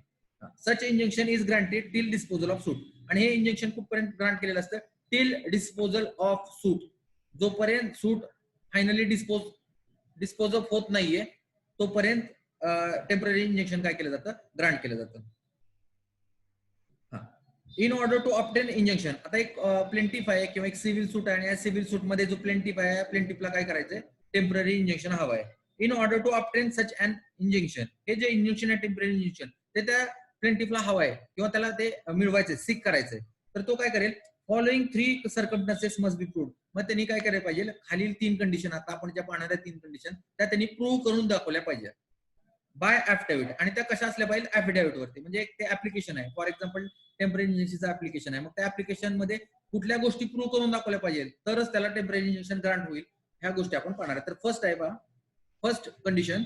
Such injunction is granted till disposal of suit. आणि हे इंजेक्शन कुठपर्यंत ग्रांट केलेलं असतं, टिल डिस्पोजल ऑफ सूट, जोपर्यंत सूट फायनली डिस्पोज ऑफ होत नाहीये तोपर्यंत टेम्पररी इंजेक्शन काय केलं जातं, ग्रांट केलं जातं. In order to obtain injection, आता एक प्लेंटिफ आहे किंवा एक सिव्हिल सूट आहे आणि या सिव्हिल सूट मध्ये जो प्लेंटिफ आहे, प्लेंटिफला काय करायचंय, टेम्पररी इंजेक्शन हवं आहे. In order to obtain such an injection, हे जे इंजेक्शन आहे टेम्पररी इंजेक्शन ते त्या प्लेंटिफला हवं आहे किंवा त्याला ते मिळवायचंय, सीक करायचंय, तर तो काय करेल, following 3 circumstances must be proved. मग त्यांनी काय करायला पाहिजे, खालील 3 कंडिशन, आता आपण ज्या पाहणाऱ्या 3 कंडिशन त्या त्यांनी प्रूव्ह करून दाखवल्या पाहिजे बाय ऍफिडेव्हिट. आणि त्या कशा असल्या पाहिजे, ऍफिडेव्हिट वरती, म्हणजे एक ते ऍप्लिकेशन आहे, फॉर एक्झाम्पल टेम्पररी इंजेक्शनचं ऍप्लिकेशन आहे, मग त्या ऍप्लिकेशन मध्ये कुठल्या गोष्टी प्रूव्ह करून दाखवल्या पाहिजे तरच त्याला टेम्पररी इंजेक्शन ग्रांट होईल. ह्या गोष्टी आपण पाहणार आहे. तर फर्स्ट आहे पहा, first condition,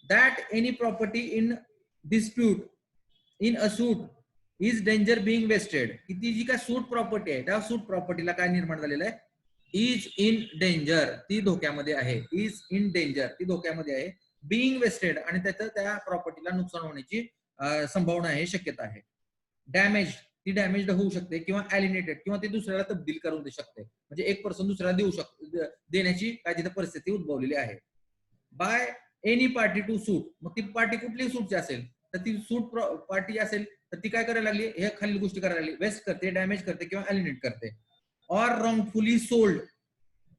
that any property in dispute in a suit is danger being wasted, की ती जी काय सूट प्रॉपर्टी आहे त्या सूट प्रॉपर्टीला काय निर्माण झालेलं आहे, इज इन डेंजर, ती धोक्यामध्ये आहे, इज इन डेंजर, ती धोक्यामध्ये आहे, बिंग वेस्टेड, आणि त्याचं त्या प्रॉपर्टीला नुकसान होण्याची संभावना आहे, शक्यता आहे. डॅमेज, ती डॅमेज होऊ शकते, किंवा एलिनेटेड, किंवा ती दुसऱ्याला तब्दील करून देऊ शकते, म्हणजे एक पर्सन दुसऱ्याला देऊ शकतो, देण्याची काय तिथे परिस्थिती उद्भवलेली आहे. बाय एनी पार्टी टू सूट, मग ती पार्टी कुठली सूटची असेल तर ती सूट पार्टी असेल तर ती काय करायला लागली, हे खालील गोष्टी करायला लागली, वेस्ट करते, डॅमेज करते किंवा एलिनेट करते. ऑर रॉंगफुली सोल्ड,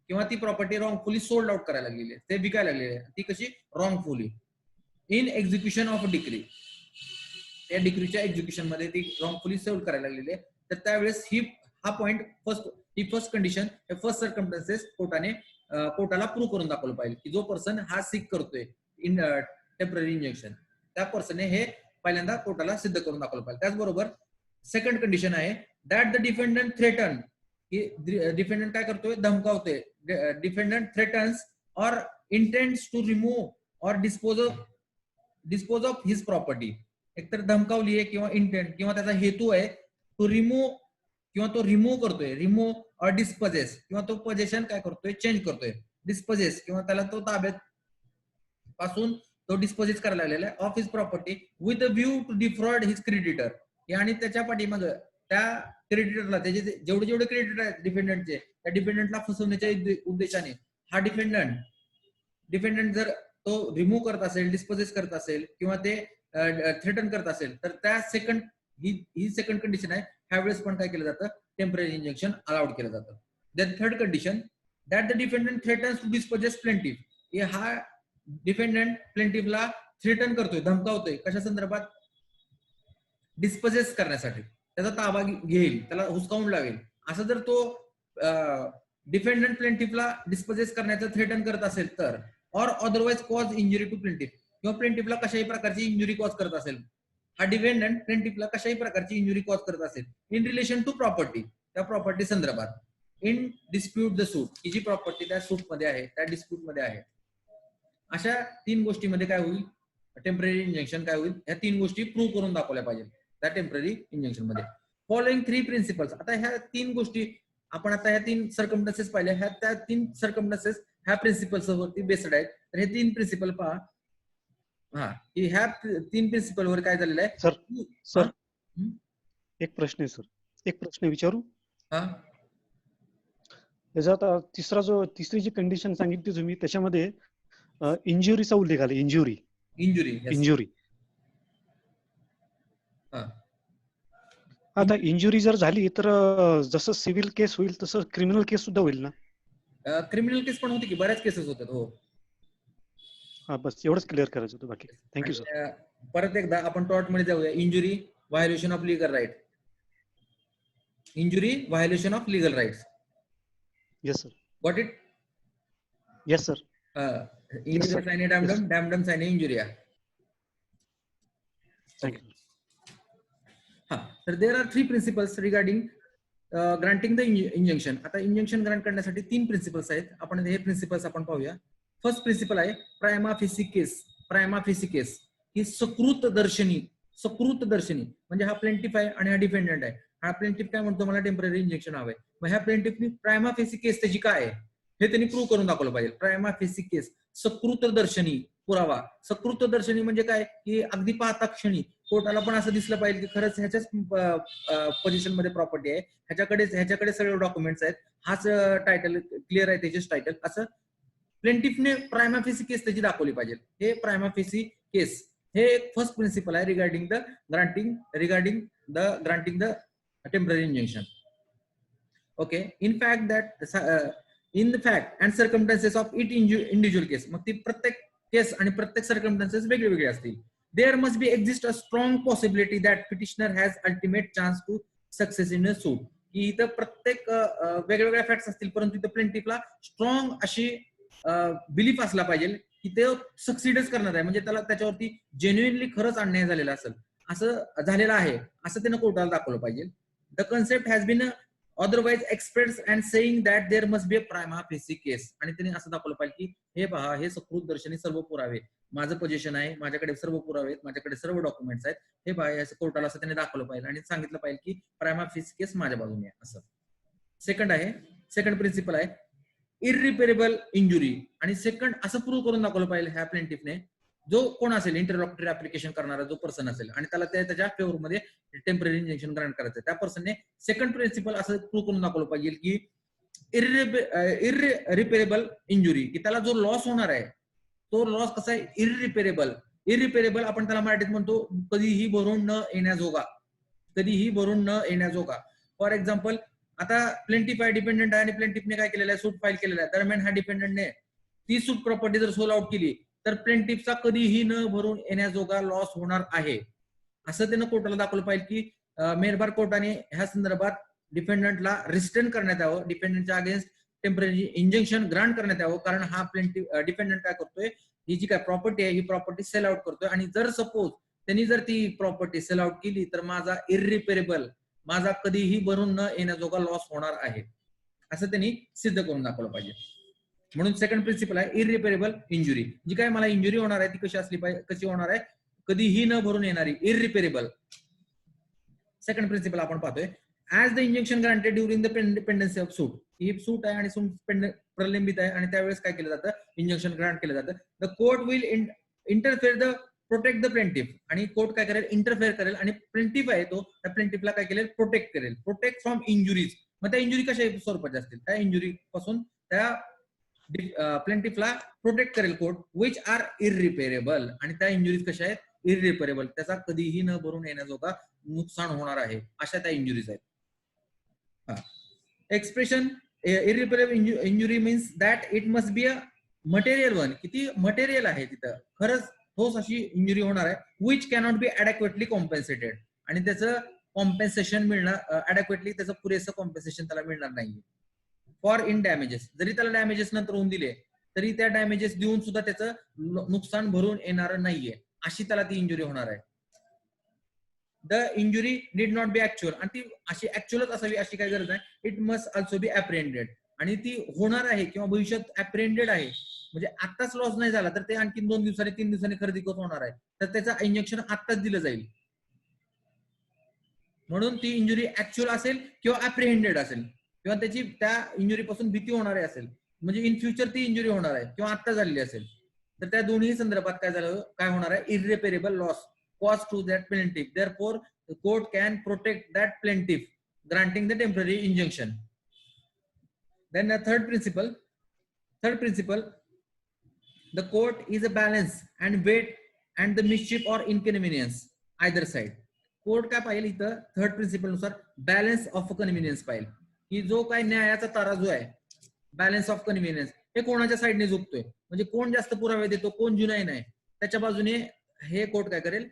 किंवा ती प्रॉपर्टी रॉंगफुली सोल्ड आउट करायला लागलेली आहे, ते विकायला लागलेली आहे, ती कशी, रॉंगफुली. इन एक्झिक्युशन ऑफ डिक्री, त्या डिक्रीच्या एक्झिक्युशन मध्ये ती रॉंगफुली सोल्ड करायला लागलेली आहे, तर त्यावेळेस हा पॉइंट ही फर्स्ट कंडिशन, हे फर्स्ट सर्कमस्टन्सेस कोर्टाला प्रूव्ह करून दाखवलं पाहिजे की जो पर्सन हा सीक करतोय इन टेम्पररी इंजेक्शन, त्या पर्सनने हे पहिल्यांदा कोर्टाला सिद्ध करून दाखवलं पाहिजे. त्याचबरोबर सेकंड कंडिशन आहे, दॅट द डिफेंडंट थ्रेटन, की डिफेंडंट काय करतोय, धमकावतोय, डिफेंडंट थ्रेटन्स और इंटेंड्स टू रिमूव्ह और डिस्पोज ऑफ हिज प्रॉपर्टी, एकतर धमकावली आहे किंवा इंटेंट किंवा त्याचा हेतू आहे टू रिमूव्ह, किंवा तो रिमूव्ह करतोय, रिमूव्ह और डिस्पोजेस, किंवा तो पोझिशन काय करतोय, चेंज करतोय, डिस्पोजेस, किंवा त्याला तो ताब्यात पासून तो डिस्पोजेस करायला लागलेला आहे, of his property with a view to defraud his creditor, आणि त्याच्या पाठीमाग त्या क्रेडिटरला, त्याचे जेवढे क्रेडिटर आहेत डिफेंडंटचे, त्या डिफेंडंटला फसवण्याच्या उद्देशाने हा डिफेंडंट जर तो रिमूव्ह करत असेल, डिस्पोजेस करत असेल किंवा ते थ्रेटन करत असेल तर त्या ही सेकंड कंडिशन आहे, ह्यावेळेस पण काय केलं जातं, टेम्पररी इंजेक्शन अलाउड केलं जातं. Then third condition, that the defendant threatens to disposes plaintiff, हा डिफेंडंट प्लेंटिफला थ्रेटन करतोय, धमकावतोय, कशा संदर्भात, डिस्पोजेस करण्यासाठी, त्याचा ताबा घेईल, त्याला हुसकावून लावेल, असं जर तो डिफेंडंट प्लेंटिफला डिस्पोजेस करण्याचं थ्रेटन करत असेल तर, or otherwise cause injury to plaintiff, किंवा प्लेंटिफला कशाही प्रकारची इंजुरी कॉज करत असेल, हा डिफेंडंट प्लेंटिफला कशाही प्रकारची इंजुरी कॉज करत असेल इन रिलेशन टू प्रॉपर्टी, त्या प्रॉपर्टी संदर्भात, इन डिस्प्यूट द सूट, ही जी प्रॉपर्टी त्या सूट मध्ये आहे, त्या डिस्प्यूट मध्ये आहे, अशा 3 गोष्टीमध्ये काय होईल, टेम्पररी इंजेक्शन काय होईल, ह्या 3 गोष्टी प्रूव्ह करून दाखवल्या पाहिजे त्या टेम्पररी इंजेक्शन मध्ये. फॉलोइंग 3 प्रिन्सिपल्स, आता ह्या 3 गोष्टी आपण आता ह्या 3 सर्कमस्टन्सेस पाहिल्या, ह्या त्या 3 सर्कमस्टन्सेस ह्या प्रिन्सिपल्स वरती बेस्ड आहेत. तर हे 3 प्रिन्सिपल पहा, की ह्या 3 प्रिन्सिपल वर काय झालेलं आहे. सर एक प्रश्न आहे सर, एक प्रश्न विचारू. त्याच्यात तिसरी जी कंडिशन सांगितली तुम्ही त्याच्यामध्ये इंजुरीचा उल्लेख आला, इंजुरी. आता इंजुरी जर झाली तर जसं सिव्हिल केस होईल तसं क्रिमिनल केस सुद्धा होईल ना? क्रिमिनल केस पण होते की बऱ्याच केसेस होतात. हो. हा, बस एवढंच क्लिअर करायचं होतं, बाकी थँक्यू आणि, सर. परत एकदा आपण टॉर्ट मध्ये जाऊया. Injury, violation of legal right. Injury, violation of legal rights. Yes sir. Got it? Yes sir. Injuria sine damnum, damnum sine injuria. Thank you. हा, तर there are 3 principles regarding granting the injunction. आता इंजंक्शन ग्रांट करण्यासाठी 3 प्रिन्सिपल्स आहेत. आपण हे प्रिन्सिपल्स आपण पाहूया. फर्स्ट प्रिन्सिपल आहे प्रायमा फेसी केस. प्रायमा फेसी केस ही सकृत दर्शनी म्हणजे हा प्लेंटिफ आहे आणि हा डिफेंडंट आहे. हा प्लेंटिफ काय म्हणतो, मला टेम्पररी इंजेक्शन हवंय. मग ह्या प्लेंटिफनी प्रायमा फेसी केस त्याची काय आहे हे त्यांनी प्रूव्ह करून दाखवलं पाहिजे. प्रायमा फेसी केस, सकृत दर्शनी पुरावा. सकृत दर्शनी म्हणजे काय, की अगदी पाहता क्षणी कोर्टाला पण असं दिसलं पाहिजे की खरंच ह्याच्याच पोझिशन मध्ये प्रॉपर्टी आहे, ह्याच्याकडे सगळे डॉक्युमेंट्स आहेत, हाच टायटल क्लिअर आहे, त्याचेच टायटल, असं प्लेंटिफने प्रायमा फेसी केस त्याची दाखवली पाहिजे. हे प्रायमा फेसी केस हे एक फर्स्ट प्रिन्सिपल आहे regarding the granting the temporary injunction. Okay. In fact and circumstances of it individual case. मग ती प्रत्येक केस आणि प्रत्येक सर्कमस्टन्सेस वेगळे असतील. There must be exist a strong possibility that petitioner has ultimate chance to success in a suit. की इथं प्रत्येक वेगवेगळ्या फॅक्ट्स असतील, परंतु इथं प्लेंटिफला स्ट्रॉंग अशी बिलीफ असला पाहिजे की ते सक्सीडच करणार आहे, म्हणजे त्याला त्याच्यावरती जेन्युइनली खरंच अन्याय झालेला असेल, असं झालेलं आहे असं त्यानं कोर्टाला दाखवलं पाहिजे. The concept has been otherwise expressed and saying that there must be a prima facie case. आणि त्यांनी असं दाखवलं पाहिजे की हे पहा, हे सकृत दर्शनी सर्व पुरावे, माझं पोझिशन आहे, माझ्याकडे सर्व पुरावे आहेत, माझ्याकडे सर्व डॉक्युमेंट्स आहेत, हे पहा, असं कोर्टाला असं त्यांनी दाखवलं पाहिजे आणि सांगितलं पाहिजे की प्रायमा फेसी केस माझ्या बाजूने आहे असं. सेकंड प्रिन्सिपल आहे इररिपेरेबल इंजुरी. आणि सेकंड असं प्रूव्ह करून दाखवलं पाहिजे ह्या प्लेंटिफने, जो कोण असेल इंटरलॉक्टरी ऍप्लिकेशन करणारा जो पर्सन असेल आणि त्याला त्याच्या फेवर मध्ये टेम्पररी इंजेक्शन ग्रांट करायचं, त्या पर्सनने सेकंड प्रिन्सिपल असं प्रूव्ह करून दाखवलं पाहिजे की इररिपेरेबल इंजुरी, की त्याला जो लॉस होणार आहे तो लॉस कसा आहे, इररिपेरेबल आपण त्याला मराठीत म्हणतो कधीही भरून न येण्याजोगा. फॉर एक्झाम्पल, आता प्लेंटिफ आहे, डिपेंडंट आहे, आणि प्लेंटिफने काय केलेलं आहे, सूट फाईल केलेला आहे. दरम्यान ह्या डिपेंडंटने ती सूट प्रॉपर्टी जर सोल आउट केली तर प्लेंटिफचा कधीही न भरून येण्याजोगा लॉस होणार आहे असं त्यानं कोर्टाला दाखवलं पाहिजे की मेहरबार कोर्टाने ह्या संदर्भात डिपेंडंटला रिस्ट्रेन करण्यात यावं, डिपेंडंटच्या अगेन्स्ट टेम्पररी इंजेक्शन ग्रांट करण्यात यावं, कारण हा डिपेंडंट काय करतोय, ही जी काय प्रॉपर्टी आहे ही प्रॉपर्टी सेल आउट करतोय, आणि जर सपोज त्यांनी जर ती प्रॉपर्टी सेल आउट केली तर माझा कधीही भरून न येण्याजोगा लॉस होणार आहे असं त्यांनी सिद्ध करून दाखवलं पाहिजे. म्हणून सेकंड प्रिन्सिपल आहे इररिपेरेबल इंजुरी. जी काय मला इंजुरी होणार आहे ती कशी होणार आहे, कधीही न भरून येणारी, इररिपेरेबल. सेकंड प्रिन्सिपल आपण पाहतोय as the injection granted during the pendency of suit. ही सूट आहे आणि सूट प्रलंबित आहे आणि त्यावेळेस काय केलं जातं, इंजेक्शन ग्रांट केलं जातं. The court will interfere the protect the plaintiff. आणि कोर्ट काय करेल, इंटरफेअर करेल आणि प्लेंटिफ आहे तो त्या प्लेंटिफला काय करेल, प्रोटेक्ट फ्रॉम इंजुरीज. मग त्या इंजुरी कशा स्वरूपाच्या असतील, त्या इंजुरी पासून त्या प्लेंटिफला प्रोटेक्ट करेल कोर्ट, विच आर इररिपेरेबल. आणि त्या इंजुरीज कशा आहेत, इररिपेरेबल, त्याचा कधीही न भरून येण्याजोगा नुकसान होणार आहे अशा त्या इंजुरीज आहेत. Expression irreparable injury means that it must be a material one, किती मटेरियल आहे तिथं, खरंच ठोस अशी इंजुरी होणार आहे, विच कॅनॉट बी ॲडेक्वेटली कॉम्पेन्सेटेड. आणि त्याचं कॉम्पेन्सेशन मिळणार, ॲडेक्वेटली त्याचं पुरेसं कॉम्पेन्सेशन त्याला मिळणार नाही. फॉर इन डॅमेजेस, जरी त्याला डॅमेजेस नंतर होऊन दिले तरी त्या डॅमेजेस देऊन सुद्धा त्याचं नुकसान भरून येणार नाहीये अशी त्याला ती इंजुरी होणार आहे. The injury need not be actual, आणि ती अशी ऍक्च्युअलच असावी अशी काही गरज नाही. इट मस्ट ऑल्सो बी अप्रिहेंडेड, आणि ती होणार आहे किंवा भविष्यात अप्रिहेंडेड आहे, म्हणजे आत्ताच लॉस नाही झाला तर ते आणखी 2 दिवसांनी 3 दिवसांनी खरेदी करून होणार आहे, तर त्याचं इंजेक्शन आत्ताच दिलं जाईल. म्हणून ती इंजुरी ऍक्च्युअल असेल किंवा अप्रिहेंडेड असेल किंवा त्याची त्या इंजुरी पासून भीती होणारी असेल, म्हणजे इन फ्युचर ती इंजुरी होणार आहे किंवा आत्ता झालेली असेल, तर त्या दोन्ही संदर्भात काय होणार आहे, इररिपेरेबल loss caused to that plaintiff. Therefore, the court can protect that plaintiff, granting the temporary injunction. Then the third principle, the court is a balance and weight and the mischief or inconvenience either side. Court काय पाहिजे इथं थर्ड प्रिन्सिपल नुसार बॅलन्स ऑफ कन्व्हिनियन्स पाहिजे, की जो काय न्यायाचा तराजू आहे बॅलन्स ऑफ कन्व्हिनियन्स हे कोणाच्या साईडने झुकतोय, म्हणजे कोण जास्त पुरावे देतो कोण जुनाई नाही त्याच्या बाजूने हे कोर्ट काय करेल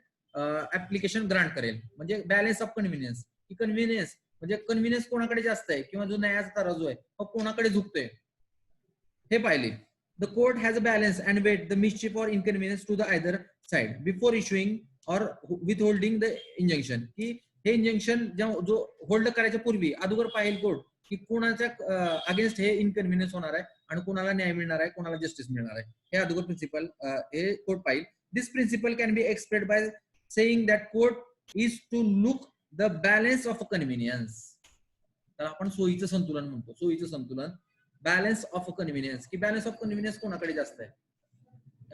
ऍप्लिकेशन ग्रांट करेल. म्हणजे बॅलन्स ऑफ कन्व्हिनियन्स, की कन्व्हिनियन्स म्हणजे कन्व्हिनियन्स कोणाकडे जास्त आहे किंवा जो न्यायाचा तराजू आहे तो कोणाकडे झुकतोय हे पाहिले. The court has a balance and weight the mischief or inconvenience to the either side before issuing or withholding the injunction. की हे इंजंक्शन जो होल्ड करायच्या पूर्वी अगोदर पाहिजे कोर्ट की कोणाच्या अगेन्स्ट हे इनकन्व्हिनियन्स होणार आहे आणि कोणाला न्याय मिळणार आहे कोणाला जस्टिस मिळणार आहे हे अगोदर प्रिन्सिपल हे कोर्ट पाहिजे. This principle can be expressed by saying that court is to look the balance of convenience. तर आपण सोयीचं संतुलन म्हणतो, सोयीचं संतुलन बॅलन्स ऑफ कन्व्हिनियन्स, की बॅलन्स ऑफ कन्व्हिनियन्स कोणाकडे जास्त आहे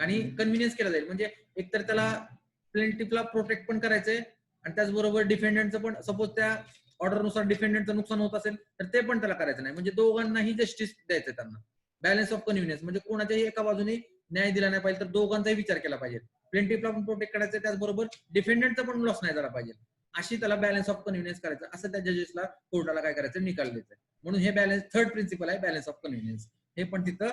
आणि कन्व्हिनियन्स केला जाईल. म्हणजे एकतर त्याला प्लेंटिफला प्रोटेक्ट पण करायचंय आणि त्याचबरोबर डिफेंडंटचं पण, सपोज त्या ऑर्डरनुसार डिफेंडंटचं नुकसान होत असेल तर ते पण त्याला करायचं नाही. म्हणजे दोघांनाही जस्टिस द्यायचंय त्यांना. बॅलन्स ऑफ कन्व्हिनियन्स म्हणजे कोणाच्याही एका बाजूने न्याय दिला नाही पाहिजे तर दोघांचाही विचार केला पाहिजे. प्लेंटिफला पण प्रोटेक्ट करायचं त्याचबरोबर डिफेंडंटचा पण लॉस नाही झाला पाहिजे. अशी त्याला बॅलन्स ऑफ कन्व्हिनियन्स करायचं असं त्या जजेसला कोर्टाला काय करायचं निकाल द्यायचं. म्हणून हे बॅलन्स थर्ड प्रिन्सिपल आहे बॅलन्स ऑफ कन्व्हिनियन्स. हे पण तिथं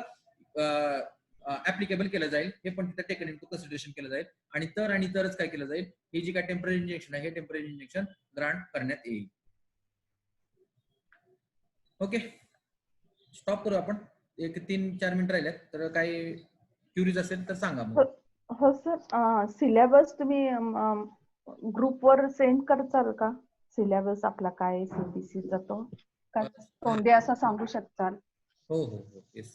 ऍप्लिकेबल केलं जाईल, हे पण तिथं टेकन इनटू कन्सिडरेशन केलं जाईल आणि तरच काय केलं जाईल हे जी काय टेम्पररी इंजेक्शन आहे हे टेम्पररी इंजेक्शन ग्रांट करण्यात येईल. ओके, स्टॉप करू आपण. एक 3-4 मिनिट राहिल्यात तर काही क्युरीज असेल तर सांगा मग. हो सर, सिलेबस तुम्ही ग्रुपवर सेंड करताल का? सिलेबस आपला काय सीबीसीचा तो तोंडी असं सांगू शकताल? हो हो हो, येस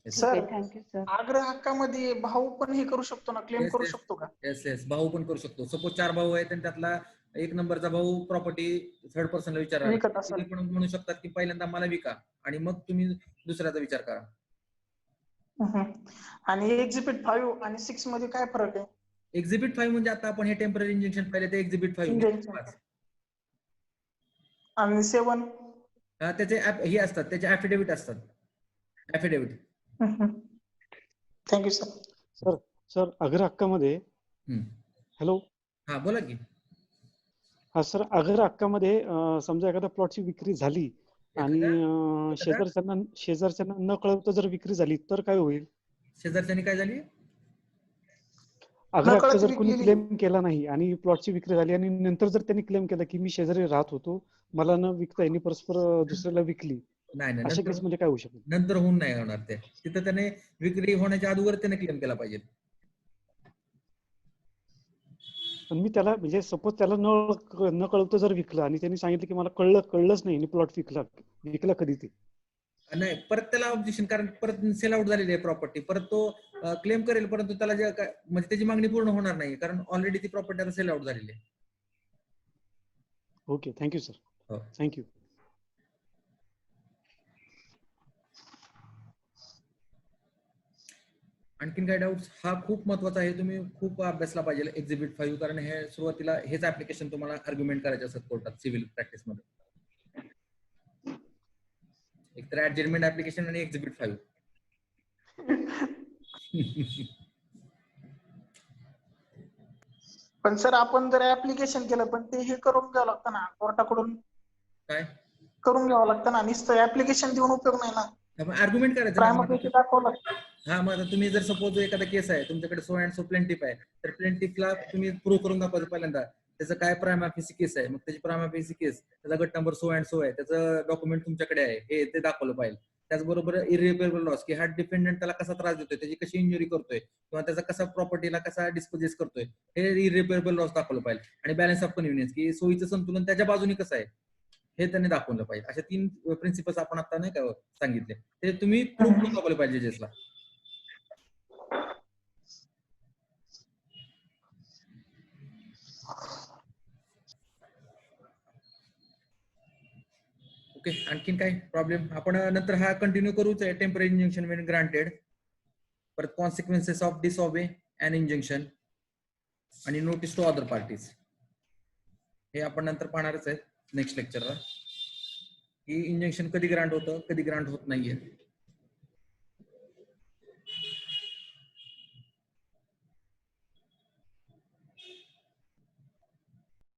सर, थँक्यू सर. आग्रह हक्कामध्ये भाऊ पण हे करू शकतो ना, क्लेम Yes, करू yes. शकतो का? येस भाऊ पण करू शकतो. सपोज 4 भाऊ आहेत आणि त्यातला एक नंबरचा भाऊ प्रॉपर्टी थर्ड पर्सनला विचारा, विकत असेल. तुम्ही पण म्हणू शकतात की पहिल्यांदा मला विका आणि मग तुम्ही दुसऱ्याचा विचार करा. आणि एक्झिबिट 5 आणि 6 मध्ये काय फरक आहे? एक्झिबिट 5 म्हणजे आता आपण हे टेम्पररी इंजेक्शन पाहिले ते एक्झिबिट 5 Injunction. आणि 7 त्याचे हे असतात, त्याचे ऍफिडेव्हिट असतात. ऍफिडेव्हिट. Thank you sir. सर अगर हक्कामध्ये हॅलो हा बोला की. हा सर, अगर हक्कामध्ये समजा एखाद्या प्लॉटची विक्री झाली आणि शेजारच्यांना न कळवता जर विक्री झाली तर काय होईल? शेजारच्यानी काय झाली? अगर हक्क जर विक्री कोणी केली. क्लेम केला नाही आणि प्लॉटची विक्री झाली आणि नंतर जर त्यांनी क्लेम केला की मी शेजारी राहत होतो, मला न विकता यांनी परस्पर दुसऱ्याला विकली, नाही अशा केस मध्ये काय होऊ शकेल? नंतर होऊन नाही होणार ते. तिथं त्याने विक्री होण्याच्या अगोदर त्याने क्लेम केला पाहिजे. पण मी त्याला म्हणजे सपोज त्याला न कळवता जर विकलं आणि त्यांनी सांगितलं की मला कळलंच नाही प्लॉट विकला कधी ते, नाही परत त्याला ऑब्जेक्शन, कारण परत सेल आउट झालेली आहे प्रॉपर्टी, परत तो क्लेम करेल परंतु त्याला जे म्हणजे त्याची मागणी पूर्ण होणार नाही कारण ऑलरेडी ती प्रॉपर्टी आता सेल आउट झालेली आहे. Okay, thank you sir. हो. थँक्यू. आणखीन काय डाऊट्स? हा खूप महत्वाचा आहे, तुम्ही खूप अभ्यासला पाहिजे एक्झिबिट 5, कारण हे सुरुवातीला हेच ऍप्लिकेशन तुम्हाला आर्ग्युमेंट करायचे असतात कोर्टात सिव्हिल प्रॅक्टिस मध्ये. एक तर ऍडजमेंट ऍप्लिकेशन आणि एक्झिबिट 5. पण सर आपण जर ऍप्लिकेशन केलं पण ते हे करून घ्यावं लागतं ना कोर्टाकडून, काय करून घ्यावं लागतं ना, नुसतं ऍप्लिकेशन देऊन उपयोग नाही ना, आर्ग्युमेंट करायचं प्रायम ना. दाखवावं लागतं. हा, मग आता तुम्ही जर सपोज एखादा केस आहे तुमच्याकडे सो अँड सो प्लेंटिफ आहे तर प्लेंटिफला तुम्ही प्रूव्ह करून दाखवायचं पहिल्यांदा त्याचं काय प्रायमा फेसी केस आहे, मग त्याची प्रायमा फेसी केस, त्याचा गट नंबर सो अँड सो आहे, त्याचं डॉक्युमेंट तुमच्याकडे आहे हे ते दाखवलं पाहिजे. त्याचबरोबर इरिपेरेबल लॉस, की हा डिपेंडंट त्याला कसा त्रास देतोय, त्याची कशी इंजुरी करतोय किंवा त्याचा कसा प्रॉपर्टीला कसा डिस्पोजेस करतोय हे इरिपेरेबल लॉस दाखवलं पाहिजे. आणि बॅलन्स ऑफ कन्व्हिनियन्स, की सोयीचं संतुलन त्याच्या बाजूने कसं आहे हे त्यांनी दाखवलं पाहिजे. अशा 3 प्रिन्सिपल्स आपण आता नाही का सांगितले ते तुम्ही प्रूव्ह करून दाखवलं पाहिजे जजेसला. ओके, आणखीन काय प्रॉब्लेम? आपण नंतर हा कंटिन्यू करूच आहे. टेम्पररी इंजंक्शन वेन ग्रांटेड, परत कॉन्सिक्वेन्सेस ऑफ डिसऑबे अन इंजंक्शन आणि नोटीस टू अदर पार्टीज हे आपण नंतर पाहणारच आहे नेक्स्ट लेक्चरला, की इंजंक्शन कधी ग्रांट होतं कधी ग्रांट होत नाहीये.